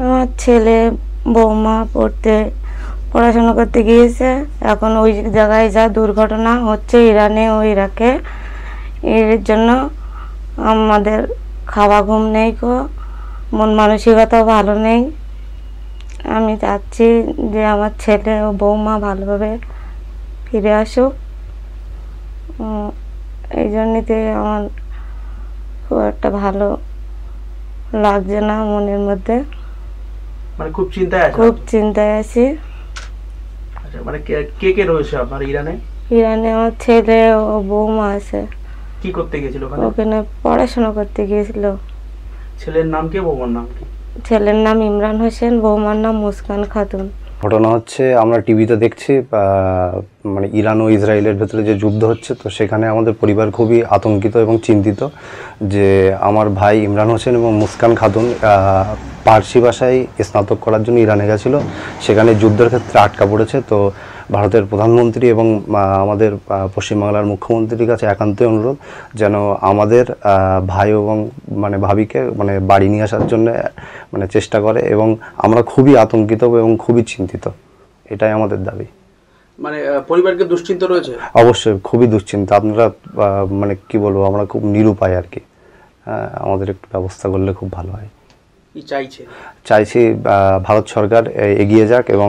আমার ছেলে বৌমা পড়াশোনা করতে গিয়েছে। এখন ওই জায়গায় যা দুর্ঘটনা হচ্ছে ইরানে ও ইরাকে, এর জন্য আমাদের খাওয়া ঘুম নেই, মন মানসিকতা ভালো নেই। আমি চাচ্ছি যে আমার ছেলে ও বৌমা ভালোভাবে ফিরে আসুক। এই জন্যতে আমার খুব একটা ভালো লাগছে না মনের মধ্যে, মানে খুব চিন্তায় আছেন? খুব চিন্তায় আছি। আচ্ছা, মানে কে কে রয়েছে আপনার ইরানে? ইরানে আমার ছেলে ও বৌমা আছে। কি করতে গেছিল ওখানে? ওখানে পড়াশোনা করতে গিয়েছিল। ছেলের নাম কি, বৌমার নাম কি? ছেলের নাম ইমরান হোসেন, বৌমার নাম মুস্কান খাতুন। ঘটনা হচ্ছে আমরা টিভিতে দেখছি মানে ইরান ও ইসরায়েলের ভেতরে যে যুদ্ধ হচ্ছে, তো সেখানে আমাদের পরিবার খুবই আতঙ্কিত এবং চিন্তিত যে আমার ভাই ইমরান হোসেন এবং মুস্কান খাতুন পার্সি ভাষায় স্নাতক করার জন্য ইরানে গেছিলো। সেখানে যুদ্ধের ক্ষেত্রে আটকা পড়েছে। তো ভারতের প্রধানমন্ত্রী এবং আমাদের পশ্চিমবাংলার মুখ্যমন্ত্রীর কাছে একান্তই অনুরোধ যেন আমাদের ভাই এবং মানে ভাবিকে মানে বাড়ি নিয়ে আসার জন্য মানে চেষ্টা করে, এবং আমরা খুবই আতঙ্কিত এবং খুবই চিন্তিত, এটাই আমাদের দাবি। মানে পরিবারকে দুশ্চিন্তা রয়েছে? অবশ্যই খুবই দুশ্চিন্তা। আপনারা মানে কি বলবো, আমরা খুব নিরুপায় আর কি। আমাদের একটু ব্যবস্থা করলে খুব ভালো হয়। কি চাইছি ভারত সরকার এগিয়ে যাক এবং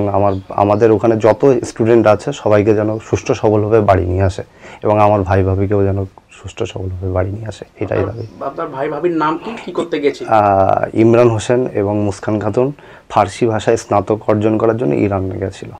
আমাদের ওখানে যত স্টুডেন্ট আছে সবাইকে যেন সুষ্ঠু সবলভাবে বাড়ি নিয়ে আসে, এবং আমার ভাই ভাবিকেও যেন সুষ্ঠু সবলভাবে বাড়ি নিয়ে আসে, এটাই দাবি। আপনার ভাই ভাবির নাম কি, কি করতে গেছে? ইমরান হোসেন এবং মুস্কান খাতুন ফার্সি ভাষায় স্নাতক অর্জন করার জন্য ইরান গেছিল।